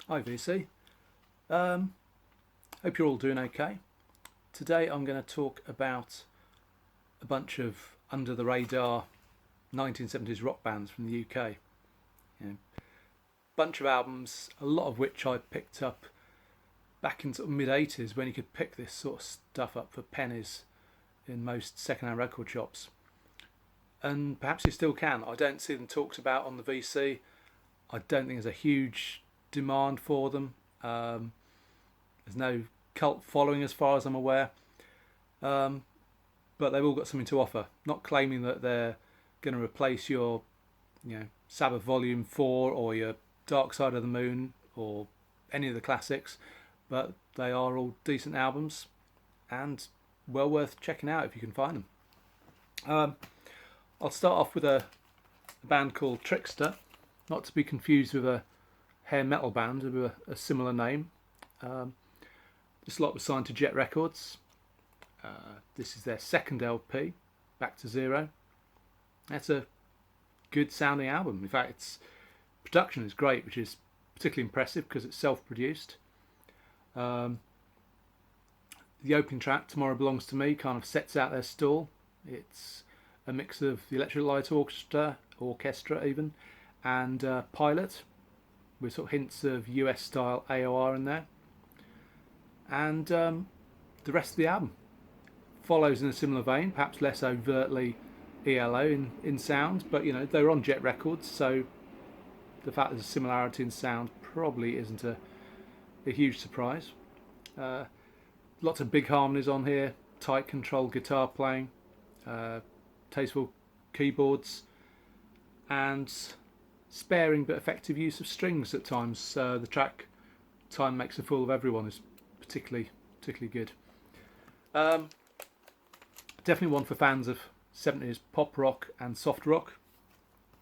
Hi VC. Hope you're all doing okay. Today I'm going to talk about a bunch of under the radar 1970s rock bands from the UK. Bunch of albums, a lot of which I picked up back in sort of mid 80s when you could pick this sort of stuff up for pennies in most second-hand record shops. And perhaps you still can. I don't see them talked about on the VC. I don't think there's a huge demand for them. There's no cult following as far as I'm aware, but they've all got something to offer. Not claiming that they're going to replace your, Sabbath Volume 4 or your Dark Side of the Moon or any of the classics, but they are all decent albums and well worth checking out if you can find them. I'll start off with a band called Trickster, not to be confused with a hair metal band with a similar name. This lot was signed to Jet Records. This is their second LP, Back to Zero. That's a good sounding album. In fact, its production is great, which is particularly impressive because it's self-produced. The opening track, Tomorrow Belongs to Me, kind of sets out their stall. It's a mix of the Electric Light Orchestra even, and Pilot, with sort of hints of US style AOR in there. And the rest of the album follows in a similar vein, perhaps less overtly ELO in sound, but they were on Jet Records, so the fact there's a similarity in sound probably isn't a huge surprise. Lots of big harmonies on here, tight controlled guitar playing, tasteful keyboards, and sparing but effective use of strings at times. The track "Time Makes a Fool of Everyone" is particularly good. Definitely one for fans of 70s pop rock and soft rock.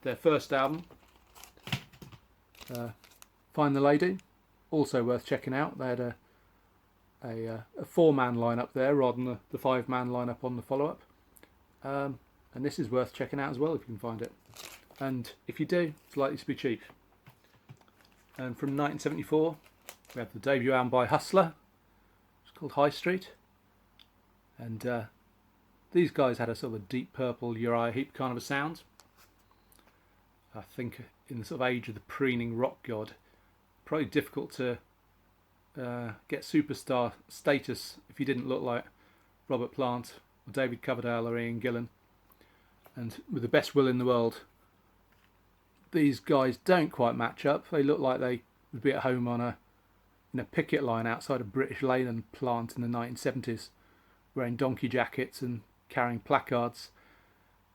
Their first album, Find the Lady, also worth checking out. They had a four-man lineup there rather than the five-man lineup on the follow-up. And this is worth checking out as well if you can find it. And if you do, it's likely to be cheap. And from 1974, we have the debut album by Hustler. It's called High Street. And these guys had a sort of a Deep Purple, Uriah Heep kind of a sound. I think in the sort of age of the preening rock god, probably difficult to get superstar status if you didn't look like Robert Plant or David Coverdale or Ian Gillan. And with the best will in the world, these guys don't quite match up. They look like they would be at home in a picket line outside a British Leyland plant in the 1970s, wearing donkey jackets and carrying placards.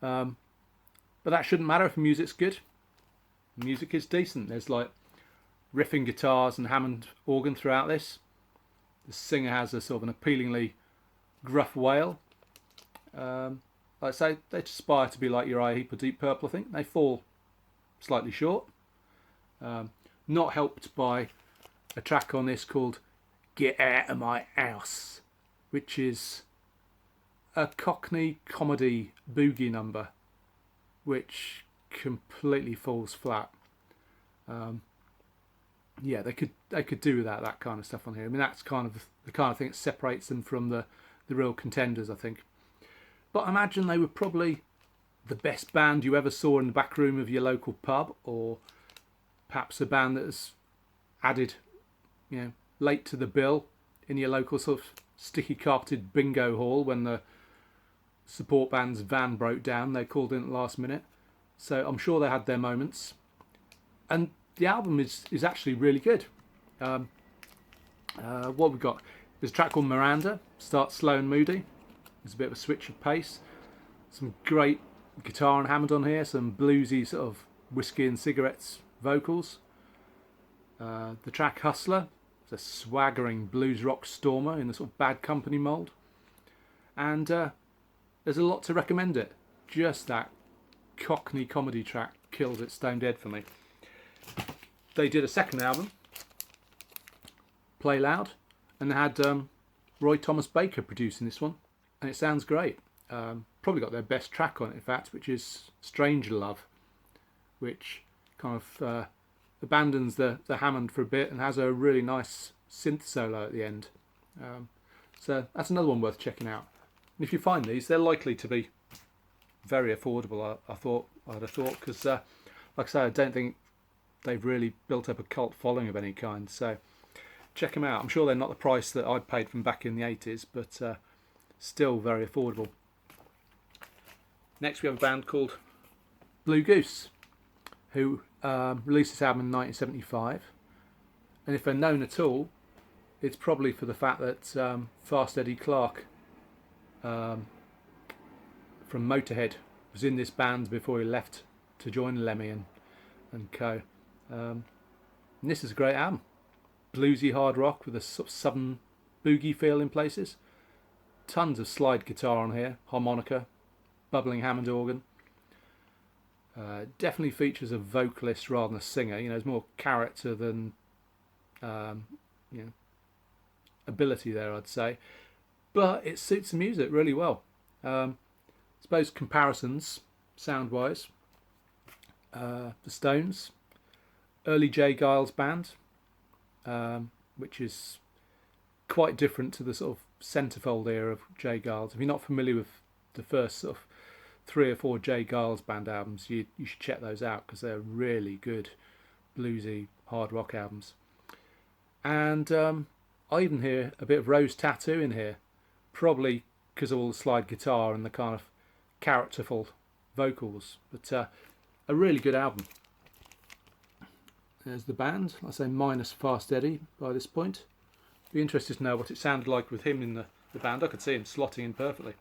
But that shouldn't matter if the music's good. The music is decent. There's like riffing guitars and Hammond organ throughout this. The singer has a sort of an appealingly gruff wail. Like I say, they aspire to be like Uriah Heep or Deep Purple. I think they fall slightly short. Not helped by a track on this called Get Out of My House, which is a Cockney comedy boogie number which completely falls flat. They could do without that kind of stuff on here. I mean, that's kind of the kind of thing that separates them from the real contenders, I think. But I imagine they were probably the best band you ever saw in the back room of your local pub, or perhaps a band that's added, late to the bill in your local sort of sticky carpeted bingo hall when the support band's van broke down. They called in at the last minute. So I'm sure they had their moments. And the album is actually really good. What we've got, there's a track called Miranda, starts slow and moody. There's a bit of a switch of pace. Some great guitar and Hammond on here, some bluesy sort of whiskey and cigarettes vocals. The track Hustler, it's a swaggering blues rock stormer in the sort of Bad Company mould. And there's a lot to recommend it. Just that Cockney comedy track killed it stone dead for me. They did a second album, Play Loud, and they had Roy Thomas Baker producing this one, and it sounds great. Probably got their best track on it, in fact, which is Stranger Love, which kind of abandons the Hammond for a bit and has a really nice synth solo at the end. So that's another one worth checking out. And if you find these, they're likely to be very affordable, I'd have thought, because like I say, I don't think they've really built up a cult following of any kind. So check them out. I'm sure they're not the price that I paid from back in the 80s, but still very affordable. Next we have a band called Blue Goose, who released this album in 1975. And if they're known at all, it's probably for the fact that Fast Eddie Clarke from Motorhead was in this band before he left to join Lemmy and co. And this is a great album. Bluesy hard rock with a sort of southern boogie feel in places. Tons of slide guitar on here, harmonica, bubbling Hammond organ. Definitely features a vocalist rather than a singer. You know, there's more character than ability there, I'd say. But it suits the music really well. I suppose comparisons, sound-wise, the Stones, early J. Giles band, which is quite different to the sort of centerfold era of J. Giles. If you're not familiar with the first sort of 3 or 4 J. Giles band albums, you should check those out because they're really good bluesy hard rock albums. And I even hear a bit of Rose Tattoo in here, probably because of all the slide guitar and the kind of characterful vocals. But a really good album. There's the band, I say minus Fast Eddie by this point. Be interested to know what it sounded like with him in the band. I could see him slotting in perfectly.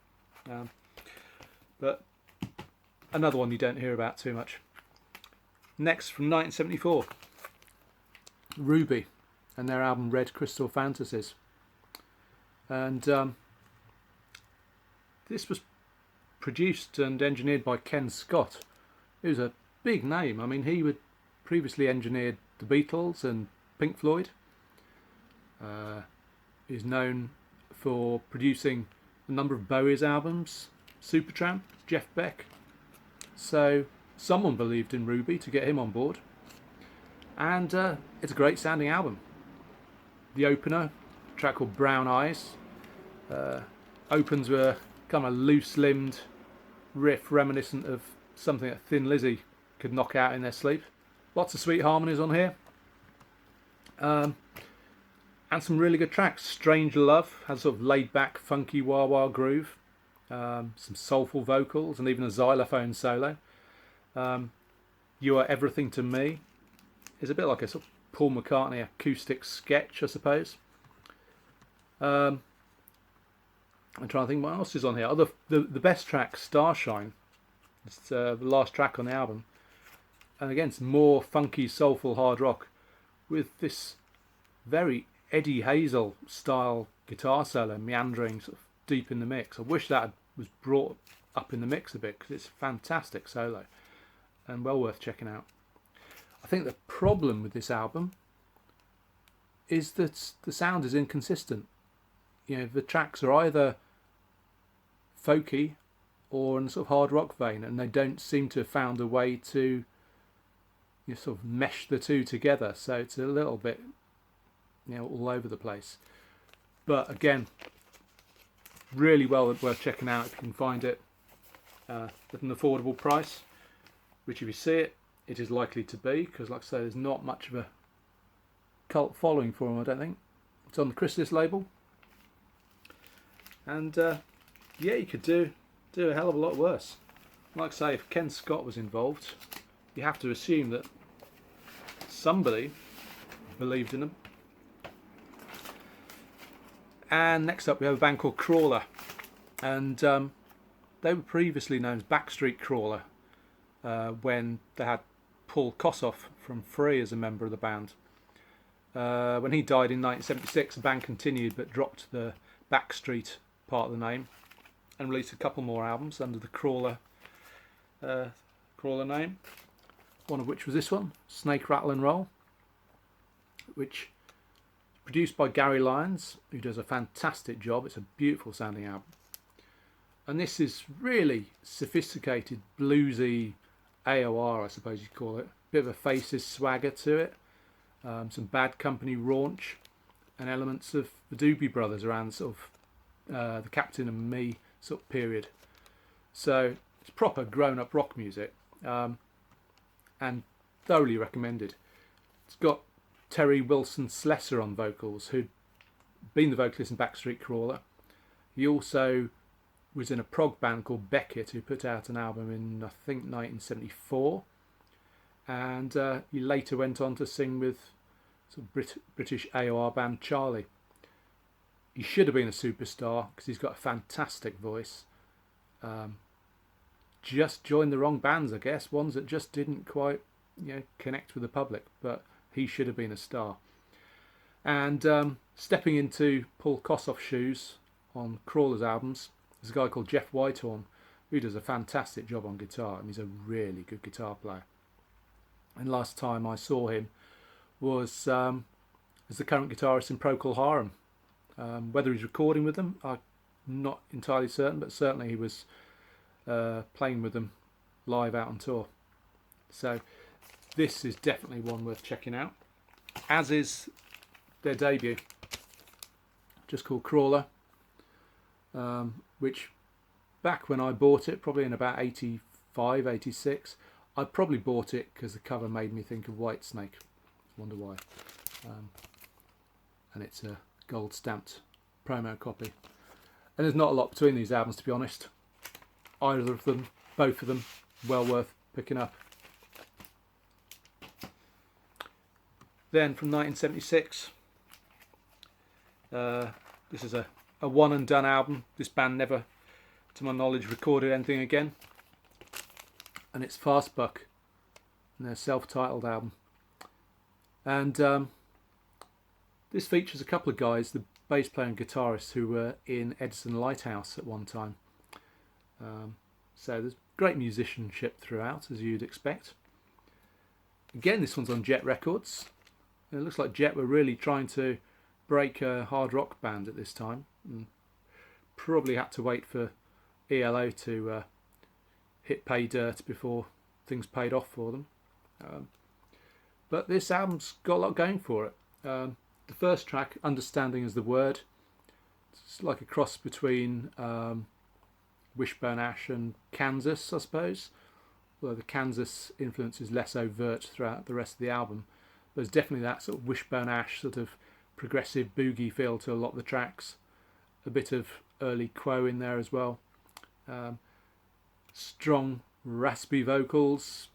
But another one you don't hear about too much. Next, from 1974, Ruby and their album Red Crystal Fantasies. And this was produced and engineered by Ken Scott, who's a big name. I mean, he would previously engineered the Beatles and Pink Floyd. He's known for producing a number of Bowie's albums, Supertramp, Jeff Beck. So someone believed in Ruby to get him on board. And it's a great sounding album. The opener, a track called Brown Eyes, opens with a kind of loose-limbed riff reminiscent of something that Thin Lizzy could knock out in their sleep. Lots of sweet harmonies on here. And some really good tracks. Strange Love has a sort of laid-back, funky wah-wah groove. Some soulful vocals and even a xylophone solo. You Are Everything to Me is a bit like a sort of Paul McCartney acoustic sketch, I suppose. I'm trying to think what else is on here. The best track, Starshine. It's the last track on the album. And again, it's more funky, soulful hard rock with this very Eddie Hazel style guitar solo meandering sort of deep in the mix. I wish that was brought up in the mix a bit because it's a fantastic solo and well worth checking out. I think the problem with this album is that the sound is inconsistent. You know, the tracks are either folky or in a sort of hard rock vein, and they don't seem to have found a way to sort of mesh the two together. So it's a little bit, all over the place. But again, really well worth checking out if you can find it at an affordable price. Which, if you see it, it is likely to be, because like I say, there's not much of a cult following for them, I don't think. It's on the Chrysalis label. And yeah, you could do a hell of a lot worse. Like I say, if Ken Scott was involved, you have to assume that somebody believed in them. And next up we have a band called Crawler, and they were previously known as Backstreet Crawler when they had Paul Kossoff from Free as a member of the band. When he died in 1976, the band continued but dropped the Backstreet part of the name and released a couple more albums under the Crawler name, one of which was this one, Snake Rattle and Roll, which is produced by Gary Lyons, who does a fantastic job. It's a beautiful sounding album, and this is really sophisticated bluesy AOR, I suppose you'd call it. Bit of a Faces swagger to it. Some Bad Company raunch, and elements of the Doobie Brothers around sort of the Captain and Me sort of period. So it's proper grown-up rock music, and thoroughly recommended. It's got Terry Wilson Slessor on vocals, who'd been the vocalist in Backstreet Crawler. He also was in a prog band called Beckett, who put out an album in, I think, 1974. And he later went on to sing with sort of British AOR band Charlie. He should have been a superstar because he's got a fantastic voice. Just joined the wrong bands, I guess, ones that just didn't quite, connect with the public. But he should have been a star. And stepping into Paul Kossoff's shoes on Crawler's albums, there's a guy called Jeff Whitehorn who does a fantastic job on guitar, and he's a really good guitar player. And last time I saw him was as the current guitarist in Procol Harum. Whether he's recording with them, I'm not entirely certain, but certainly he was playing with them live out on tour. So this is definitely one worth checking out, as is their debut, just called Crawler, which back when I bought it, probably in about 85, 86, I probably bought it because the cover made me think of Whitesnake. I wonder why. And it's a gold stamped promo copy. And there's not a lot between these albums, to be honest. Either of them, both of them, well worth picking up. Then from 1976, this is a one and done album. This band never, to my knowledge, recorded anything again. And it's Fastbuck, and their self-titled album. And this features a couple of guys, the bass player and guitarist, who were in Edison Lighthouse at one time. So there's great musicianship throughout, as you'd expect. Again, this one's on Jet Records. It looks like Jet were really trying to break a hard rock band at this time, and probably had to wait for ELO to hit pay dirt before things paid off for them. But this album's got a lot going for it. The first track, Understanding is the Word, it's like a cross between Wishbone Ash and Kansas, I suppose. Although the Kansas influence is less overt throughout the rest of the album. There's definitely that sort of Wishbone Ash sort of progressive boogie feel to a lot of the tracks. A bit of early Quo in there as well. Strong, raspy vocals,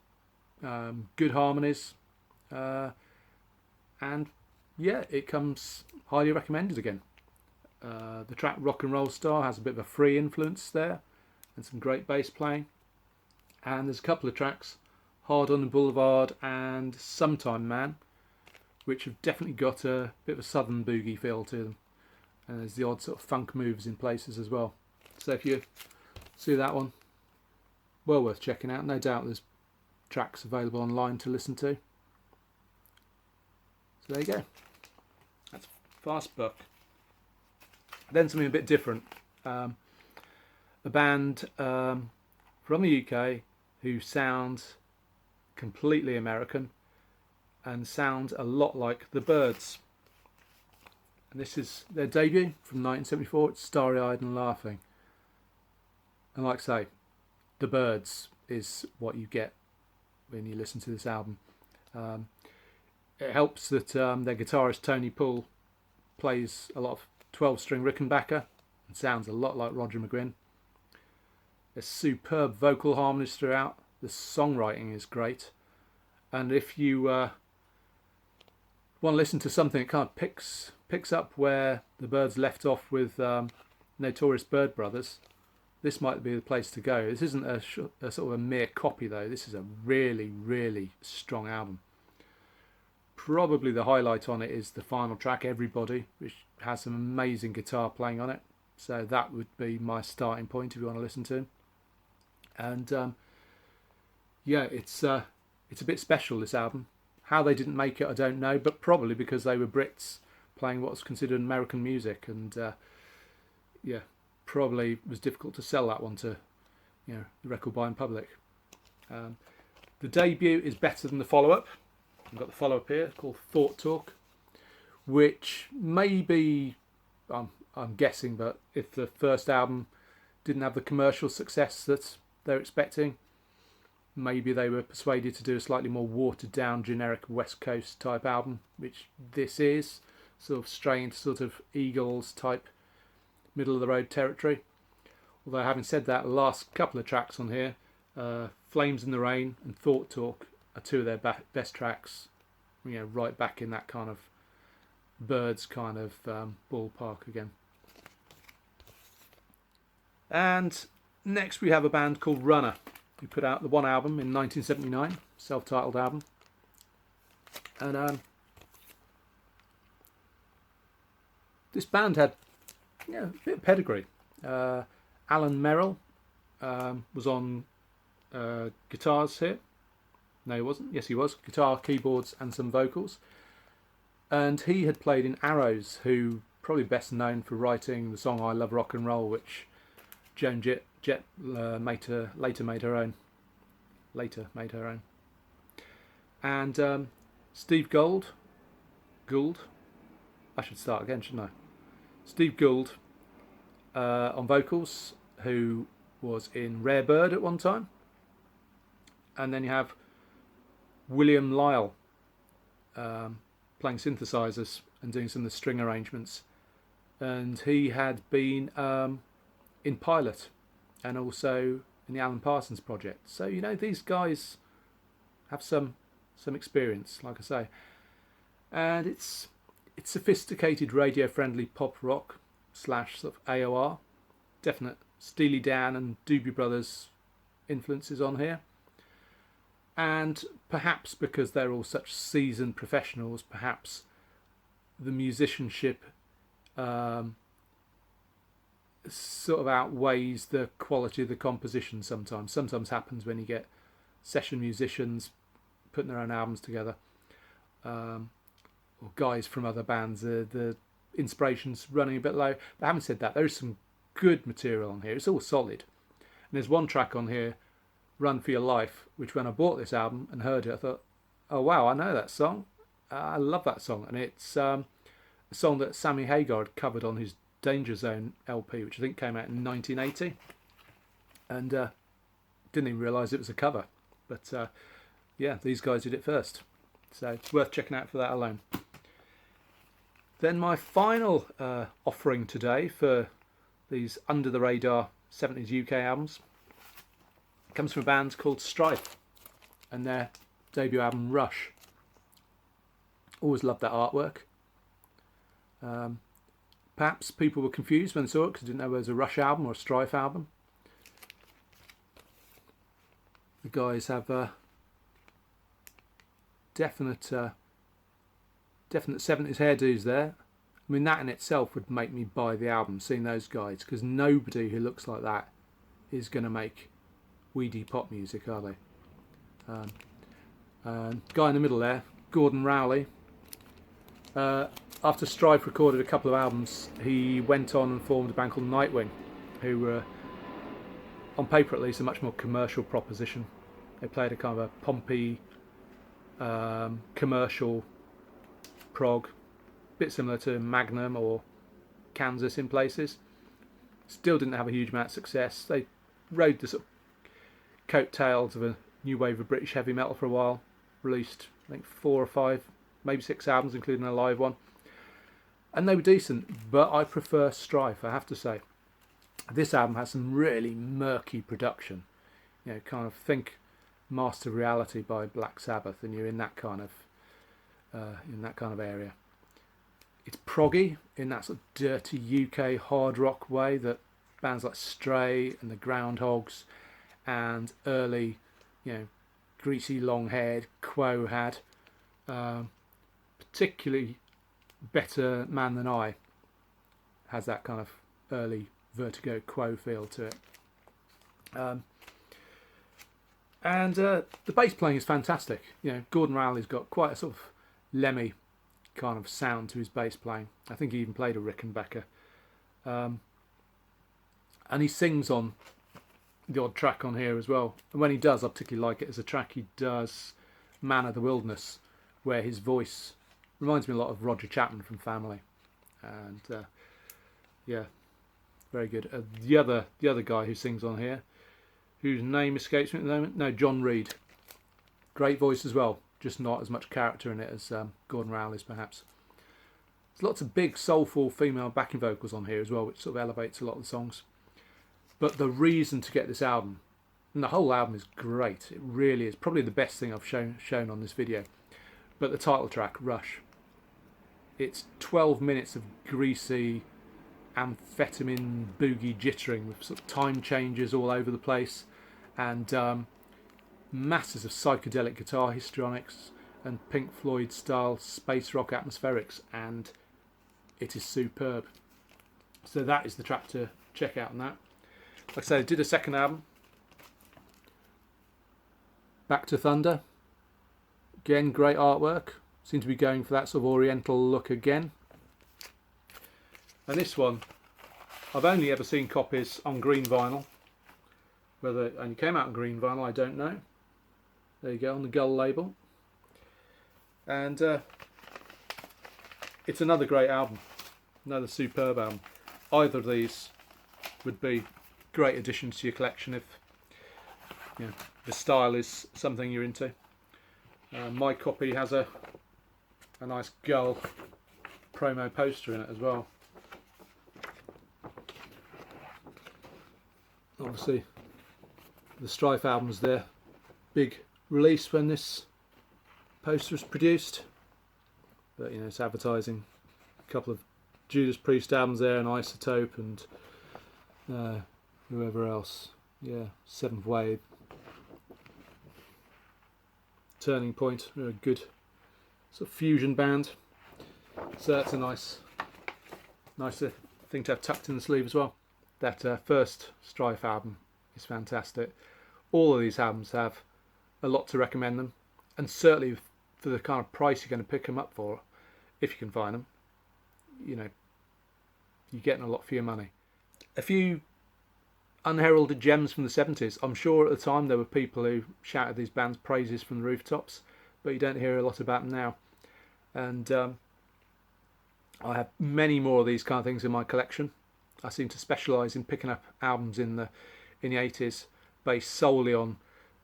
good harmonies, and yeah, it comes highly recommended again. The track Rock and Roll Star has a bit of a free influence there, and some great bass playing. And there's a couple of tracks, Hard on the Boulevard and Sometime Man, which have definitely got a bit of a southern boogie feel to them. And there's the odd sort of funk moves in places as well. So if you see that one, well worth checking out. No doubt there's tracks available online to listen to. So there you go. That's Fastbuck. Then something a bit different. A band from the UK who sounds completely American and sound a lot like the Byrds. And this is their debut from 1974. It's Starry Eyed and Laughing. And like I say, the Byrds is what you get when you listen to this album. It helps that their guitarist Tony Poole plays a lot of 12-string Rickenbacker and sounds a lot like Roger McGuinn. There's superb vocal harmonies throughout. The songwriting is great. And if you want to listen to something that kind of picks up where the Byrds left off with Notorious Byrd Brothers, this might be the place to go. This isn't a sort of a mere copy though. This is a really, really strong album. Probably the highlight on it is the final track, Everybody, which has some amazing guitar playing on it. So that would be my starting point if you want to listen to him. And yeah, it's a bit special, this album. How they didn't make it, I don't know, but probably because they were Brits playing what's considered American music, and yeah, probably was difficult to sell that one to the record buying public. The debut is better than the follow-up. I've got the follow-up here called Thought Talk, which maybe, I'm guessing, but if the first album didn't have the commercial success that they're expecting, maybe they were persuaded to do a slightly more watered down generic West Coast type album, which this is, sort of straying into sort of Eagles type middle of the road territory. Although having said that, the last couple of tracks on here, Flames in the Rain and Thought Talk, are two of their best tracks, right back in that kind of Birds kind of ballpark again. And next we have a band called Runner, who put out the one album in 1979, self-titled album. And this band had a bit of pedigree. Alan Merrill was on guitars here. No, he wasn't. Yes, he was. Guitar, keyboards, and some vocals. And he had played in Arrows, who probably best known for writing the song "I Love Rock and Roll," which Joan Jett later made her own. And Steve Gould. I should start again, shouldn't I? Steve Gould on vocals, who was in Rare Bird at one time. And then you have William Lyle playing synthesizers and doing some of the string arrangements. And he had been in Pilot and also in the Alan Parsons project. So, these guys have some experience, like I say. And it's sophisticated radio-friendly pop rock / sort of AOR. Definite Steely Dan and Doobie Brothers influences on here. And perhaps because they're all such seasoned professionals, perhaps the musicianship sort of outweighs the quality of the composition sometimes. Sometimes happens when you get session musicians putting their own albums together, or guys from other bands, the inspiration's running a bit low. But having said that, there is some good material on here. It's all solid. And there's one track on here, Run For Your Life, which when I bought this album and heard it, I thought, oh wow, I know that song. I love that song. And it's a song that Sammy Hagar had covered on his Danger Zone LP, which I think came out in 1980. And didn't even realise it was a cover. But yeah, these guys did it first. So it's worth checking out for that alone. Then my final offering today for these under the radar 70s UK albums comes from a band called Strife and their debut album Rush. Always loved that artwork. Perhaps people were confused when they saw it because they didn't know whether it was a Rush album or a Strife album. The guys have definite 70s hairdos there. I mean, that in itself would make me buy the album, seeing those guys, because nobody who looks like that is going to make weedy pop music, are they? Guy in the middle there, Gordon Rowley. After Strife recorded a couple of albums, he went on and formed a band called Nightwing, who were, on paper at least, a much more commercial proposition. They played a kind of a pompy, commercial prog, bit similar to Magnum or Kansas in places. Still didn't have a huge amount of success. They rode the sort of coattails of a new wave of British heavy metal for a while. Released, I think, 4 or 5, maybe 6 albums, including a live one. And they were decent, but I prefer Strife, I have to say. This album has some really murky production. Kind of think Master Reality by Black Sabbath, and you're in that kind of area. It's proggy in that sort of dirty UK hard rock way that bands like Stray and the Groundhogs and early, greasy long-haired Quo had. Particularly Better Man Than I has that kind of early Vertigo Quo feel to it. And the bass playing is fantastic. Gordon Rowley's got quite a sort of Lemmy kind of sound to his bass playing. I think he even played a Rickenbacker. And he sings on the odd track on here as well. And when he does, I particularly like it as a track he does, Man of the Wilderness, where his voice reminds me a lot of Roger Chapman from Family. And yeah, very good. The other guy who sings on here, whose name escapes me at the moment, no, John Reid. Great voice as well, just not as much character in it as Gordon Rowley's perhaps. There's lots of big soulful female backing vocals on here as well, which sort of elevates a lot of the songs. But the reason to get this album, and the whole album is great, it really is, probably the best thing I've shown on this video, but the title track, Rush. It's 12 minutes of greasy amphetamine boogie jittering with sort of time changes all over the place, and masses of psychedelic guitar histrionics and Pink Floyd style space rock atmospherics, and it is superb. So that is the track to check out on that. Like I said, I did a second album, Back to Thunder. Again, great artwork. Seem to be going for that sort of oriental look again. And this one, I've only ever seen copies on green vinyl. Whether it only came out on green vinyl, I don't know. There you go, on the Gull label. And it's another great album. Another superb album. Either of these would be great additions to your collection if you know, the style is something you're into. My copy has a nice Gull promo poster in it as well. Obviously the Strife album's their big release when this poster was produced, but you know, it's advertising a couple of Judas Priest albums there, and Isotope, and whoever else, yeah, Seventh Wave, Turning Point, a good sort of fusion band. So that's a nice thing to have tucked in the sleeve as well. That first Strife album is fantastic. All of these albums have a lot to recommend them, and certainly for the kind of price you're going to pick them up for, if you can find them, you know, you're getting a lot for your money. A few unheralded gems from the 70s. I'm sure at the time there were people who shouted these bands praises from the rooftops, but you don't hear a lot about them now. And I have many more of these kind of things in my collection. I seem to specialise in picking up albums in the 80s based solely on,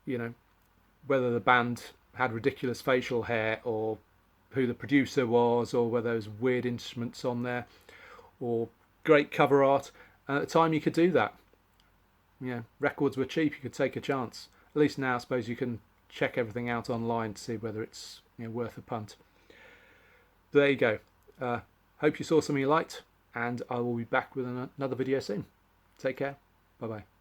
you know, whether the band had ridiculous facial hair, or who the producer was, or whether there was weird instruments on there, or great cover art. And at the time you could do that. Yeah, records were cheap, you could take a chance. At least now I suppose you can check everything out online to see whether it's, you know, worth a punt. But there you go. Hope you saw something you liked, and I will be back with another video soon. Take care. Bye bye.